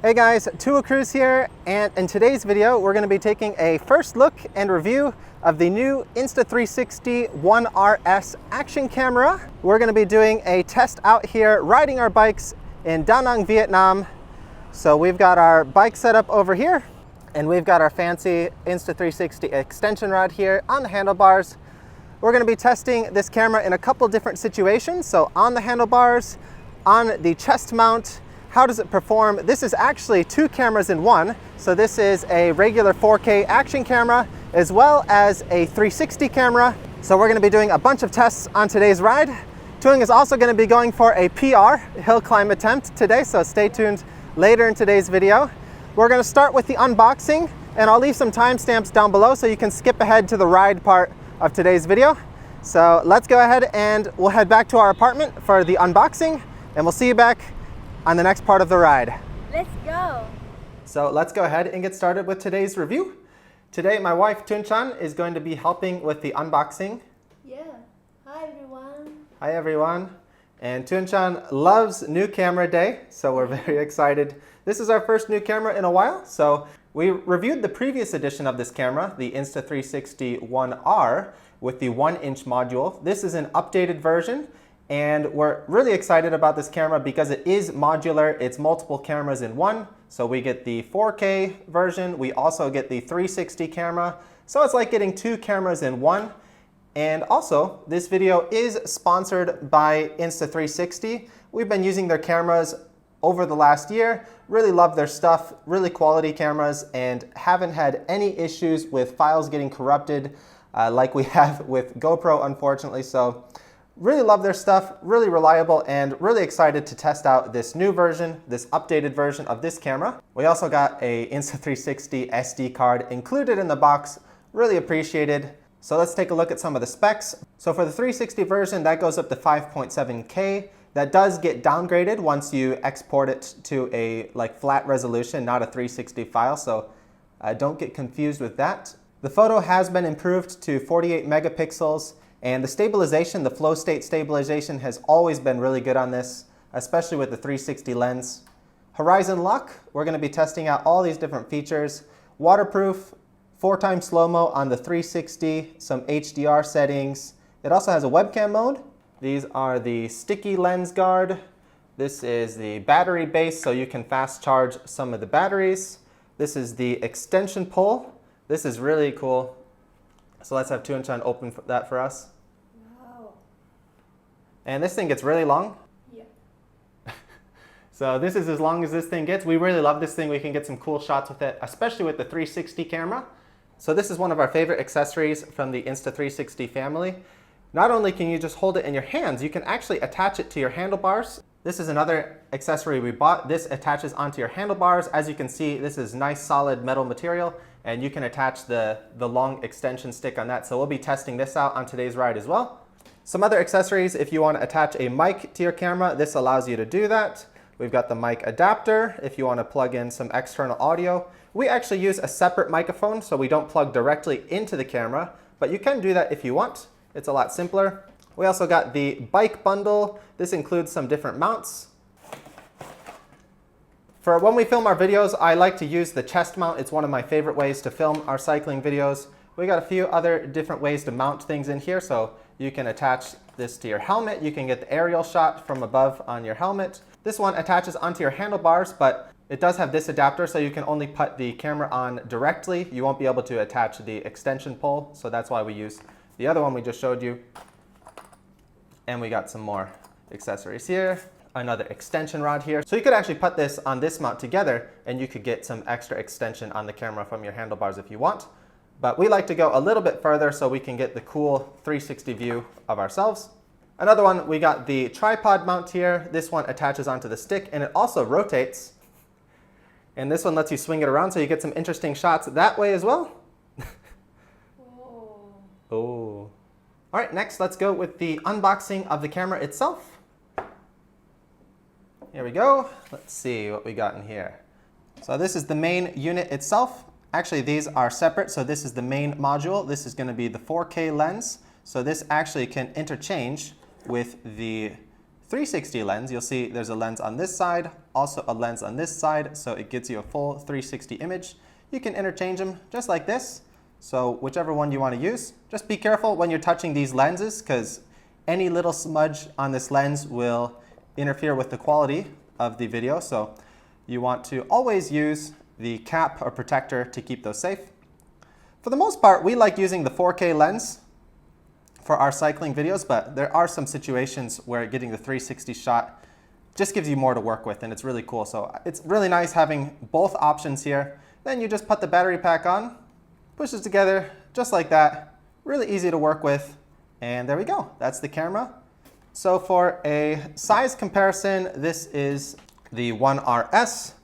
Hey guys, Thuong Cruz here, and in today's video we're going to be taking a first look and review of the new Insta360 One RS action camera. We're going to be doing a test out here riding our bikes in Da Nang, Vietnam. So we've got our bike set up over here, and we've got our fancy Insta360 extension rod here on the handlebars. We're going to be testing this camera in a couple different situations. So on the handlebars, on the chest mount. How does it perform? This is actually two cameras in one. So this is a regular 4K action camera as well as a 360 camera. So we're gonna be doing a bunch of tests on today's ride. Thuong is also gonna be going for a PR hill climb attempt today, so stay tuned later in today's video. We're gonna start with the unboxing, and I'll leave some timestamps down below so you can skip ahead to the ride part of today's video. So let's go ahead and we'll head back to our apartment for the unboxing, and we'll see you back on the next part of the ride. Let's go. So let's go ahead and get started with today's review. Today my wife Thuong is going to be helping with the unboxing. Yeah. Hi everyone. Hi everyone. And Thuong loves new camera day, so we're very excited. This is our first new camera in a while. So we reviewed the previous edition of this camera, the Insta360 One R with the 1-inch module. This is an updated version. And we're really excited about this camera because it is modular. It's multiple cameras in one. So we get the 4K version. We also get the 360 camera. So it's like getting two cameras in one. And also, this video is sponsored by Insta360. We've been using their cameras over the last year. Really love their stuff, really quality cameras, and haven't had any issues with files getting corrupted like we have with GoPro, unfortunately. So really love their stuff, really reliable, and really excited to test out this new version, this updated version of this camera. We also got a Insta360 SD card included in the box, really appreciated. So let's take a look at some of the specs. So for the 360 version, that goes up to 5.7K. That does get downgraded once you export it to a flat resolution, not a 360 file, so don't get confused with that. The photo has been improved to 48 megapixels. And the stabilization, the flow state stabilization has always been really good on this, especially with the 360 lens. Horizon lock, we're going to be testing out all these different features. Waterproof, 4x slow-mo on the 360, some HDR settings. It also has a webcam mode. These are the sticky lens guard. This is the battery base, so you can fast charge some of the batteries. This is the extension pull. This is really cool. So let's have Thuong open that for us. Wow. And this thing gets really long. Yeah. So this is as long as this thing gets. We really love this thing. We can get some cool shots with it, especially with the 360 camera. So this is one of our favorite accessories from the Insta360 family. Not only can you just hold it in your hands, you can actually attach it to your handlebars. This is another accessory we bought. This attaches onto your handlebars. As you can see, this is nice solid metal material, and you can attach the long extension stick on that. So we'll be testing this out on today's ride as well. Some other accessories, if you want to attach a mic to your camera, this allows you to do that. We've got the mic adapter if you want to plug in some external audio. We actually use a separate microphone, so we don't plug directly into the camera, but you can do that if you want. It's a lot simpler. We also got the bike bundle. This includes some different mounts. For when we film our videos, I like to use the chest mount. It's one of my favorite ways to film our cycling videos. We got a few other different ways to mount things in here. So you can attach this to your helmet. You can get the aerial shot from above on your helmet. This one attaches onto your handlebars, but it does have this adapter, so you can only put the camera on directly. You won't be able to attach the extension pole, so that's why we use the other one we just showed you. And we got some more accessories here. Another extension rod here. So you could actually put this on this mount together, and you could get some extra extension on the camera from your handlebars if you want. But we like to go a little bit further so we can get the cool 360 view of ourselves. Another one, we got the tripod mount here. This one attaches onto the stick, and it also rotates. And this one lets you swing it around so you get some interesting shots that way as well. Whoa. Oh. All right, next let's go with the unboxing of the camera itself. Here we go. Let's see what we got in here. So this is the main unit itself. Actually, these are separate. So this is the main module. This is going to be the 4K lens. So this actually can interchange with the 360 lens, you'll see there's a lens on this side, also a lens on this side, so it gives you a full 360 image. You can interchange them just like this, so whichever one you want to use. Just be careful when you're touching these lenses, because any little smudge on this lens will interfere with the quality of the video, so you want to always use the cap or protector to keep those safe. For the most part, we like using the 4K lens for our cycling videos, but there are some situations where getting the 360 shot just gives you more to work with, and it's really cool. So it's really nice having both options here. Then you just put the battery pack on, push it together just like that. Really easy to work with, and there we go. That's the camera. So for a size comparison, this is the One RS.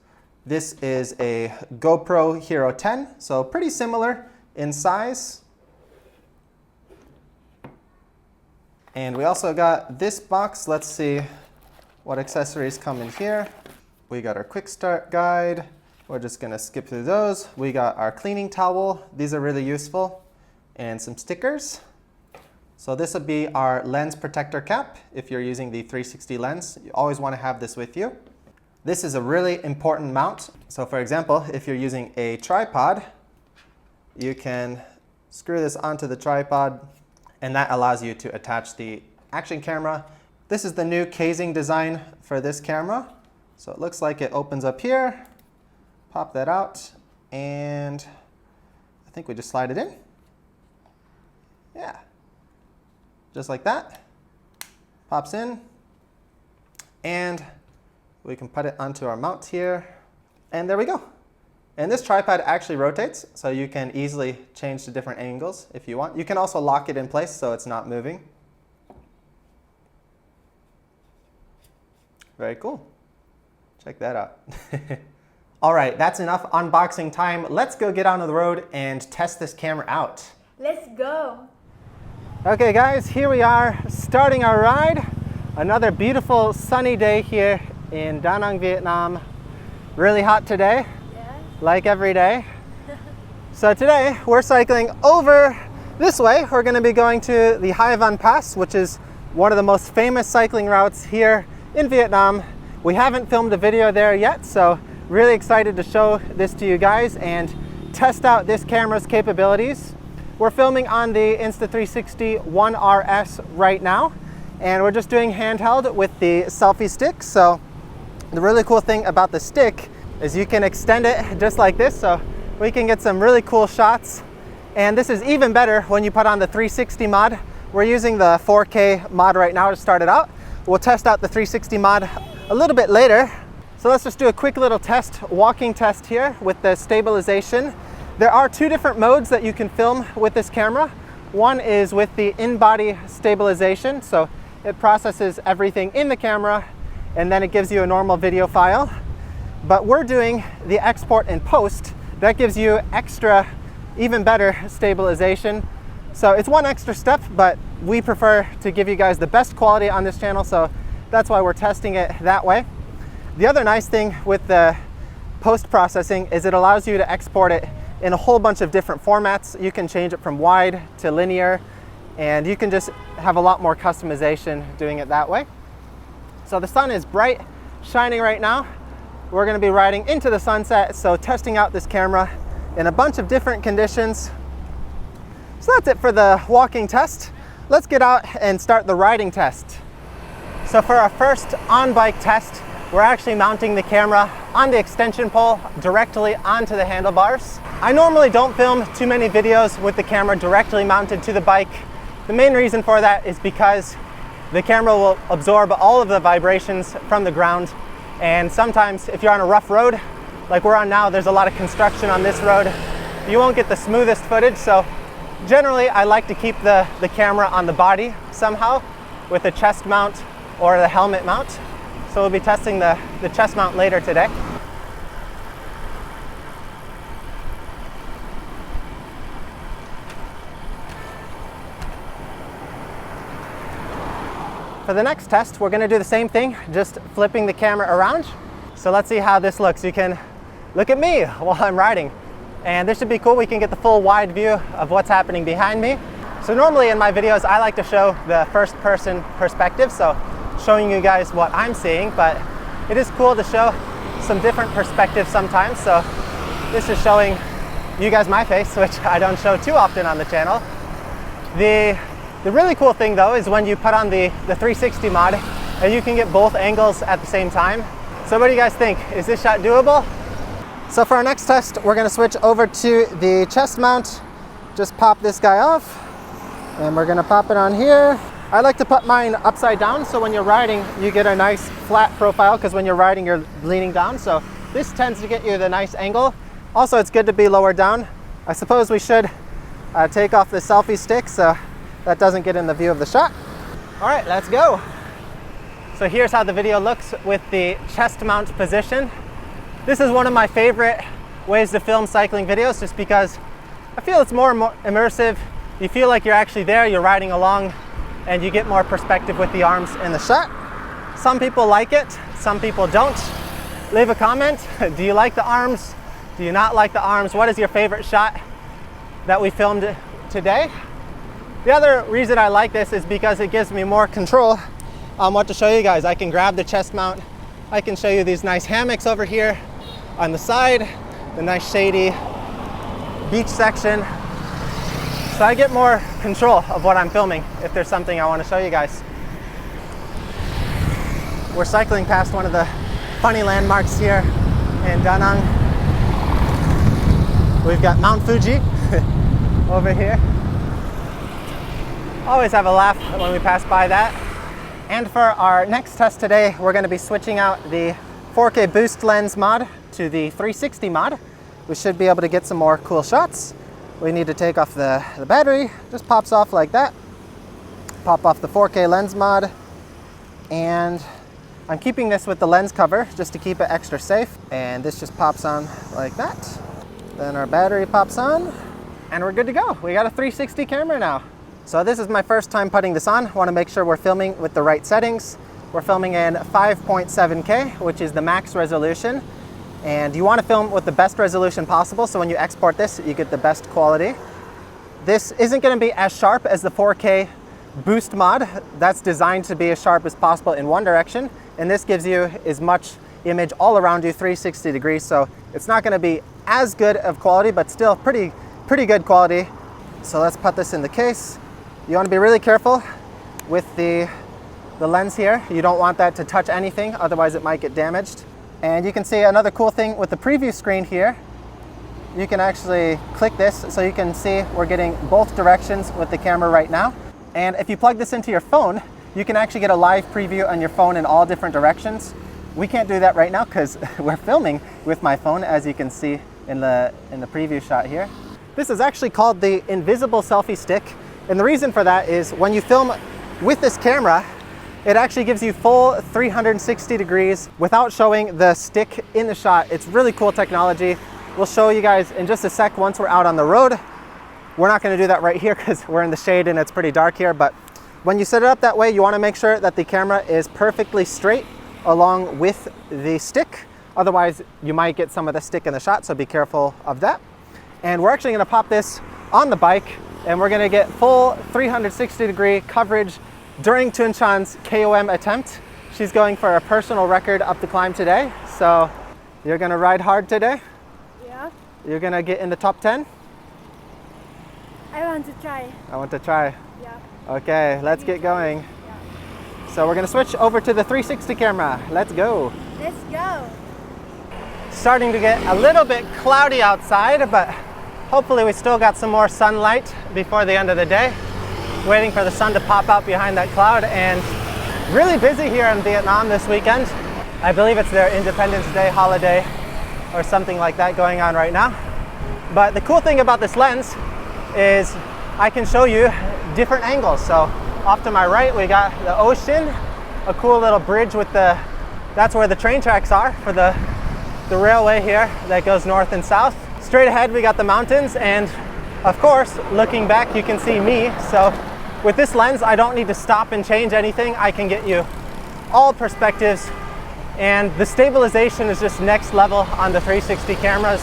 This is a GoPro Hero 10, so pretty similar in size. And we also got this box. Let's see what accessories come in here. We got our quick start guide. We're just gonna skip through those. We got our cleaning towel. These are really useful. And some stickers. So this would be our lens protector cap. If you're using the 360 lens, you always wanna have this with you. This is a really important mount. So for example, if you're using a tripod, you can screw this onto the tripod, and that allows you to attach the action camera. This is the new casing design for this camera. So it looks like it opens up here, pop that out, and I think we just slide it in. Yeah, just like that. Pops in, and we can put it onto our mount here, and there we go. And this tripod actually rotates, so you can easily change to different angles if you want. You can also lock it in place so it's not moving. Very cool. Check that out. All right, that's enough unboxing time. Let's go get on the road and test this camera out. Let's go. Okay guys, here we are starting our ride. Another beautiful sunny day here in Da Nang, Vietnam. Really hot today. Like every day. So today we're cycling over this way. We're going to be going to the Hai Van Pass, which is one of the most famous cycling routes here in Vietnam. We haven't filmed a video there yet, so really excited to show this to you guys and test out this camera's capabilities. We're filming on the Insta360 One RS right now, and we're just doing handheld with the selfie stick. So the really cool thing about the stick is you can extend it just like this, so we can get some really cool shots. And this is even better when you put on the 360 mod. We're using the 4K mod right now to start it out. We'll test out the 360 mod a little bit later. So let's just do a quick little test, walking test here with the stabilization. There are two different modes that you can film with this camera. One is with the in-body stabilization, so it processes everything in the camera and then it gives you a normal video file. But we're doing the export and post. That gives you extra, even better stabilization. So it's one extra step, but we prefer to give you guys the best quality on this channel, so that's why we're testing it that way. The other nice thing with the post processing is it allows you to export it in a whole bunch of different formats. You can change it from wide to linear, and you can just have a lot more customization doing it that way. So the sun is bright, shining right now. We're going to be riding into the sunset, so testing out this camera in a bunch of different conditions. So that's it for the walking test. Let's get out and start the riding test. So for our first on-bike test, we're actually mounting the camera on the extension pole directly onto the handlebars. I normally don't film too many videos with the camera directly mounted to the bike. The main reason for that is because the camera will absorb all of the vibrations from the ground. And sometimes if you're on a rough road, like we're on now, there's a lot of construction on this road, you won't get the smoothest footage. So generally I like to keep the camera on the body somehow with a chest mount or the helmet mount. So we'll be testing the chest mount later today. For the next test, we're going to do the same thing, just flipping the camera around. So let's see how this looks. You can look at me while I'm riding. And this should be cool. We can get the full wide view of what's happening behind me. So normally in my videos, I like to show the first person perspective. So showing you guys what I'm seeing, but it is cool to show some different perspectives sometimes. So this is showing you guys my face, which I don't show too often on the channel. The really cool thing though is when you put on the 360 mod and you can get both angles at the same time. So what do you guys think? Is this shot doable? So for our next test, we're gonna switch over to the chest mount. Just pop this guy off and we're gonna pop it on here. I like to put mine upside down so when you're riding, you get a nice flat profile, because when you're riding, you're leaning down. So this tends to get you the nice angle. Also, it's good to be lower down. I suppose we should take off the selfie stick so that doesn't get in the view of the shot. All right, let's go. So here's how the video looks with the chest mount position. This is one of my favorite ways to film cycling videos, just because I feel it's more immersive. You feel like you're actually there, you're riding along, and you get more perspective with the arms in the shot. Some people like it, some people don't. Leave a comment. Do you like the arms? Do you not like the arms? What is your favorite shot that we filmed today? The other reason I like this is because it gives me more control on what to show you guys. I can grab the chest mount. I can show you these nice hammocks over here on the side, the nice shady beach section. So I get more control of what I'm filming if there's something I want to show you guys. We're cycling past one of the funny landmarks here in Da Nang. We've got Mount Fuji over here. Always have a laugh when we pass by that. And for our next test today, we're going to be switching out the 4K boost lens mod to the 360 mod. We should be able to get some more cool shots. We need to take off the battery. Just pops off like that. Pop off the 4K lens mod. And I'm keeping this with the lens cover just to keep it extra safe. And this just pops on like that. Then our battery pops on and we're good to go. We got a 360 camera now. So this is my first time putting this on. I want to make sure we're filming with the right settings. We're filming in 5.7K, which is the max resolution. And you want to film with the best resolution possible, so when you export this, you get the best quality. This isn't going to be as sharp as the 4K boost mod. That's designed to be as sharp as possible in one direction, and this gives you as much image all around you, 360 degrees, so it's not going to be as good of quality, but still pretty good quality. So let's put this in the case. You want to be really careful with the lens here. You don't want that to touch anything, otherwise it might get damaged. And you can see another cool thing with the preview screen here. You can actually click this so you can see we're getting both directions with the camera right now. And if you plug this into your phone, you can actually get a live preview on your phone in all different directions. We can't do that right now because we're filming with my phone, as you can see in the preview shot here. This is actually called the invisible selfie stick. And the reason for that is when you film with this camera, it actually gives you full 360 degrees without showing the stick in the shot. It's really cool technology. We'll show you guys in just a sec once we're out on the road. We're not going to do that right here because we're in the shade and it's pretty dark here. But when you set it up that way, you want to make sure that the camera is perfectly straight along with the stick. Otherwise, you might get some of the stick in the shot, so be careful of that. And we're actually going to pop this on the bike and we're going to get full 360 degree coverage during Thuong Chan's KOM attempt. She's going for a personal record up the climb today. So you're gonna ride hard today? Yeah. You're gonna get in the top 10? I want to try. I want to try. Yeah. Okay, let's get going. Yeah. So we're gonna switch over to the 360 camera. Let's go. Let's go. Starting to get a little bit cloudy outside, but hopefully we still got some more sunlight before the end of the day. Waiting for the sun to pop out behind that cloud, and really busy here in Vietnam this weekend. I believe it's their Independence Day holiday or something like that going on right now. But the cool thing about this lens is I can show you different angles. So off to my right, we got the ocean, a cool little bridge with that's where the train tracks are for the railway here that goes north and south. Straight ahead, we got the mountains, and of course, looking back, you can see me. So with this lens, I don't need to stop and change anything. I can get you all perspectives, and the stabilization is just next level on the 360 cameras.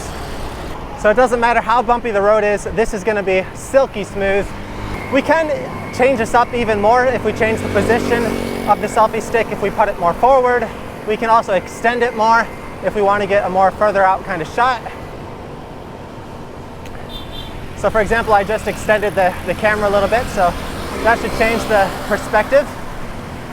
So it doesn't matter how bumpy the road is, this is gonna be silky smooth. We can change this up even more if we change the position of the selfie stick if we put it more forward. We can also extend it more if we want to get a more further out kind of shot. So for example, I just extended the camera a little bit, so that should change the perspective.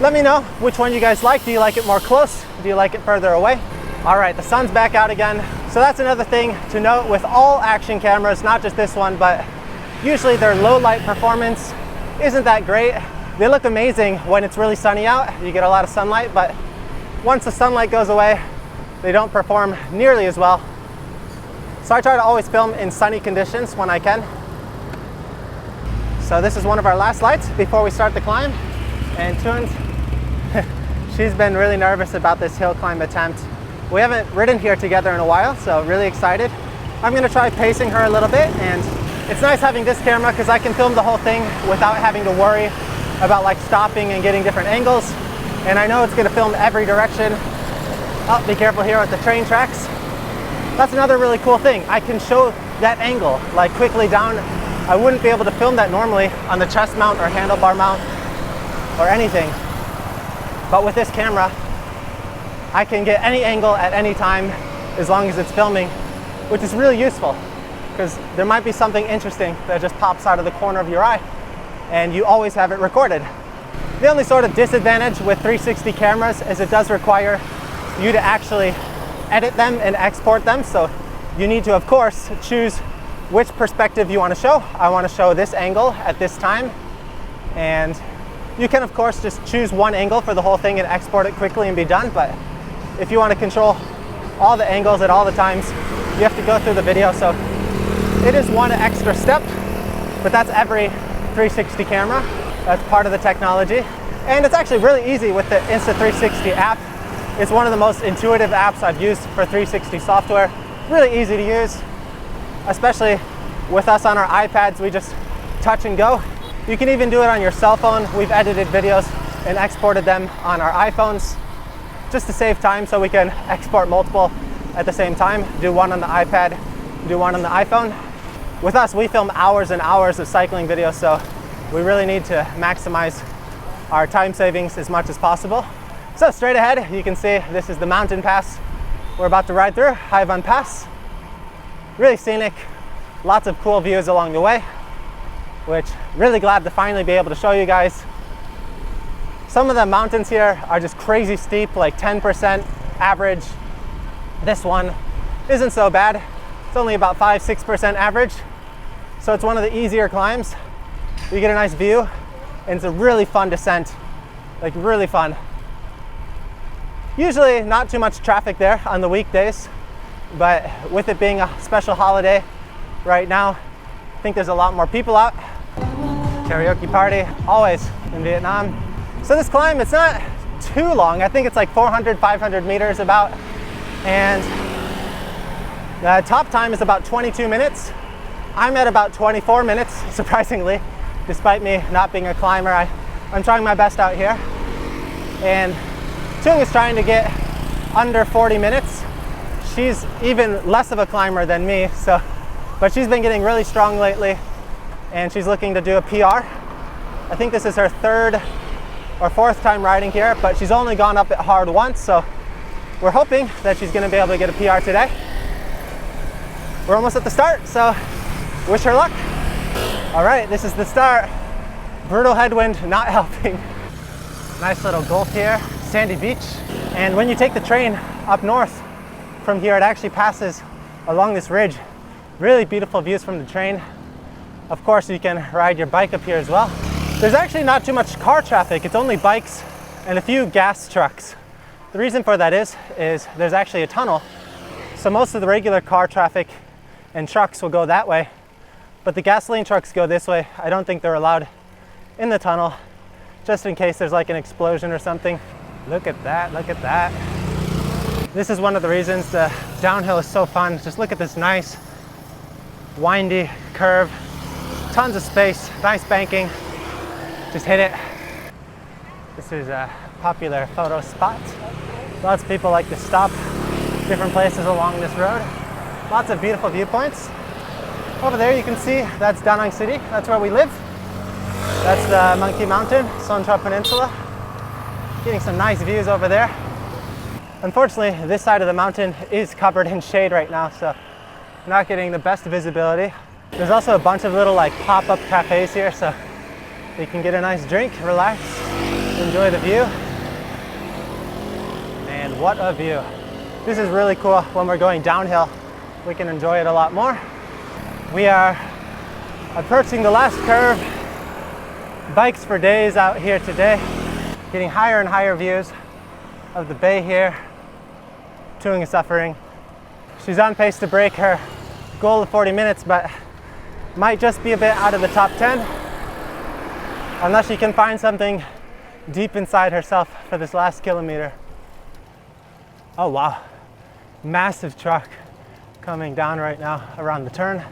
Let me know which one you guys like. Do you like it more close? Do you like it further away? All right, the sun's back out again. So that's another thing to note with all action cameras, not just this one, but usually their low light performance isn't that great. They look amazing when it's really sunny out. You get a lot of sunlight, but once the sunlight goes away, they don't perform nearly as well. So I try to always film in sunny conditions when I can. So this is one of our last lights before we start the climb. And Thuong, she's been really nervous about this hill climb attempt. We haven't ridden here together in a while, so really excited. I'm gonna try pacing her a little bit, and it's nice having this camera because I can film the whole thing without having to worry about like stopping and getting different angles. And I know it's gonna film every direction. Oh, be careful here with the train tracks. That's another really cool thing. I can show that angle like quickly down. I wouldn't be able to film that normally on the chest mount or handlebar mount or anything. But with this camera, I can get any angle at any time as long as it's filming, which is really useful because there might be something interesting that just pops out of the corner of your eye and you always have it recorded. The only sort of disadvantage with 360 cameras is it does require you to actually edit them and export them. So you need to, of course, choose which perspective you want to show. I want to show this angle at this time. And you can, of course, just choose one angle for the whole thing and export it quickly and be done. But if you want to control all the angles at all the times, you have to go through the video. So it is one extra step, but that's every 360 camera. That's part of the technology. And it's actually really easy with the Insta360 app. It's one of the most intuitive apps I've used for 360 software. Really easy to use, especially with us on our iPads. We just touch and go. You can even do it on your cell phone. We've edited videos and exported them on our iPhones just to save time, so we can export multiple at the same time. Do one on the iPad, do one on the iPhone. With us, we film hours and hours of cycling videos, so we really need to maximize our time savings as much as possible. So straight ahead, you can see this is the mountain pass we're about to ride through, Haivan Pass. Really scenic, lots of cool views along the way, which really glad to finally be able to show you guys. Some of the mountains here are just crazy steep, like 10% average. This one isn't so bad. It's only about 5-6% average. So it's one of the easier climbs. You get a nice view, and it's a really fun descent, like really fun. Usually not too much traffic there on the weekdays, but with it being a special holiday right now, I think there's a lot more people out. Karaoke party, always in Vietnam. So this climb, it's not too long. I think it's like 400, 500 meters about. And the top time is about 22 minutes. I'm at about 24 minutes, surprisingly, despite me not being a climber. I'm trying my best out here. And Thuong is trying to get under 40 minutes. She's even less of a climber than me, but she's been getting really strong lately, and she's looking to do a PR. I think this is her third or fourth time riding here, but she's only gone up it hard once, so we're hoping that she's going to be able to get a PR today. We're almost at the start, so wish her luck. All right, this is the start. Brutal headwind not helping. Nice little gulf here, sandy beach. And when you take the train up north from here, it actually passes along this ridge. Really beautiful views from the train. Of course, you can ride your bike up here as well. There's actually not too much car traffic. It's only bikes and a few gas trucks. The reason for that is there's actually a tunnel. So most of the regular car traffic and trucks will go that way, but the gasoline trucks go this way. I don't think they're allowed in the tunnel, just in case there's like an explosion or something. Look at that, look at that. This is one of the reasons the downhill is so fun. Just look at this nice, windy curve. Tons of space, nice banking. Just hit it. This is a popular photo spot. Lots of people like to stop different places along this road. Lots of beautiful viewpoints. Over there you can see that's Da Nang City. That's where we live. That's the Monkey Mountain, Son Tra Peninsula. Getting some nice views over there. Unfortunately, this side of the mountain is covered in shade right now, so not getting the best visibility. There's also a bunch of little like pop-up cafes here, so you can get a nice drink, relax, enjoy the view. And what a view. This is really cool. When we're going downhill, we can enjoy it a lot more. We are approaching the last curve. Bikes for days out here today. Getting higher and higher views of the bay here. Thuong is suffering. She's on pace to break her goal of 40 minutes, but might just be a bit out of the top 10 unless she can find something deep inside herself for this last kilometer. Oh wow, massive truck coming down right now around the turn.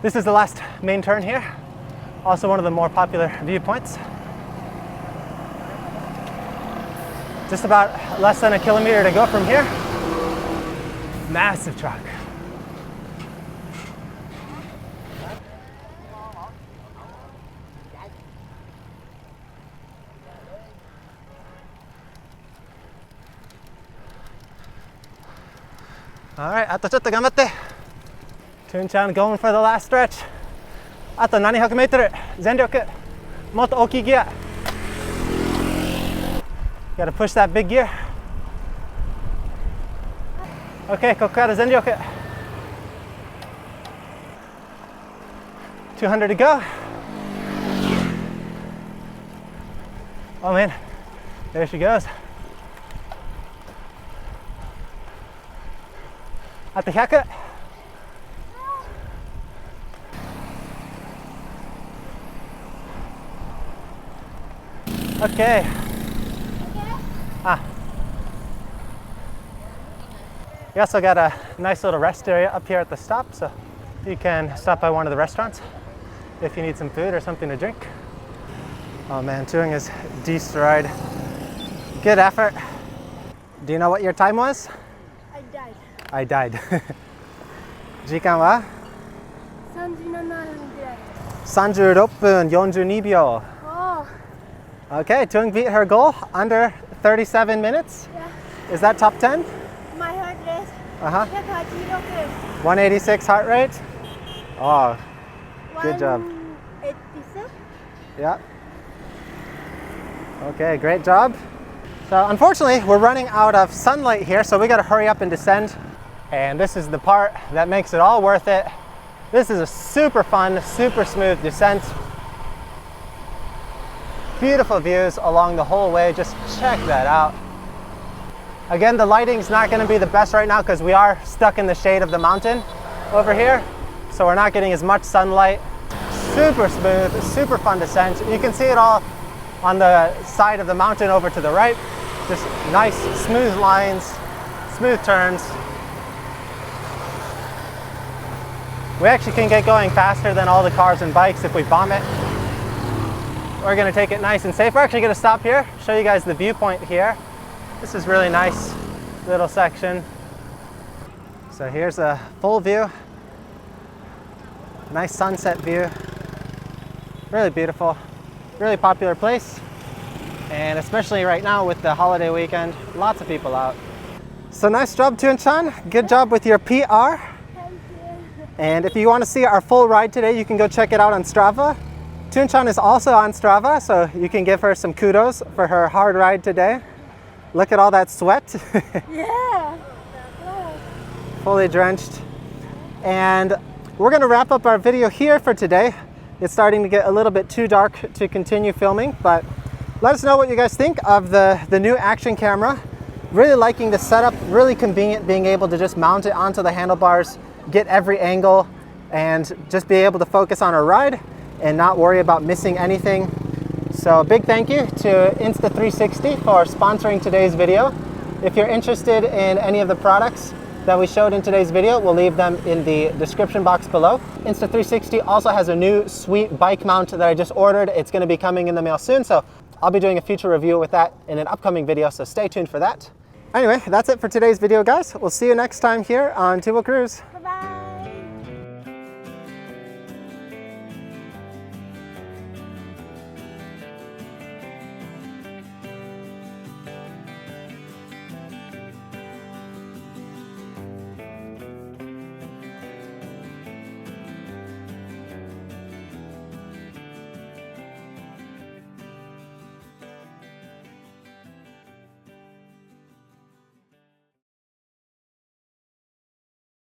This is the last main turn here, also one of the more popular viewpoints. Just about less than a kilometer to go from here. Massive truck. All right, あとちょっと頑張って。Thuong going for the last stretch. あと何百メートル、全力。もっと大きいギア。Gotta push that big gear. Okay, ここから全力。200 to go. Oh man, there she goes. あと100。Okay. We also got a nice little rest area up here at the stop, so you can stop by one of the restaurants if you need some food or something to drink. Oh man, Thuong is destroyed. Good effort. Do you know what your time was? I died. I died. 時間は37分ぐらい。36分42秒. Oh, Okay, Thuong beat her goal under 37 minutes. yeah. Is that top 10? My heart rate Uh-huh. 186. 186 heart rate? Oh, good job. 186. yeah. Okay, great job. So unfortunately, we're running out of sunlight here, so we gotta hurry up and descend. And this is the part that makes it all worth it. This is a super fun, super smooth descent. Beautiful views along the whole way, just check that out. Again, the lighting's not gonna be the best right now because we are stuck in the shade of the mountain over here. So we're not getting as much sunlight. Super smooth, super fun descent. You can see it all on the side of the mountain over to the right. Just nice, smooth lines, smooth turns. We actually can get going faster than all the cars and bikes if we bomb it. We're gonna take it nice and safe. We're actually gonna stop here, show you guys the viewpoint here. This is really nice little section. So here's a full view. Nice sunset view. Really beautiful, really popular place. And especially right now with the holiday weekend, lots of people out. So nice job, Thuong. Good job with your PR. Thank you. And if you want to see our full ride today, you can go check it out on Strava. Thuong is also on Strava, so you can give her some kudos for her hard ride today. Look at all that sweat. Yeah. Oh. Fully drenched. And we're going to wrap up our video here for today. It's starting to get a little bit too dark to continue filming, but let us know what you guys think of the new action camera. Really liking the setup, really convenient being able to just mount it onto the handlebars, get every angle, and just be able to focus on our ride and not worry about missing anything. So big thank you to Insta360 for sponsoring today's video. If you're interested in any of the products that we showed in today's video, we'll leave them in the description box below. Insta360 also has a new sweet bike mount that I just ordered. It's going to be coming in the mail soon, so I'll be doing a future review with that in an upcoming video, so stay tuned for that. Anyway, that's it for today's video, guys. We'll see you next time here on Tubo Cruise.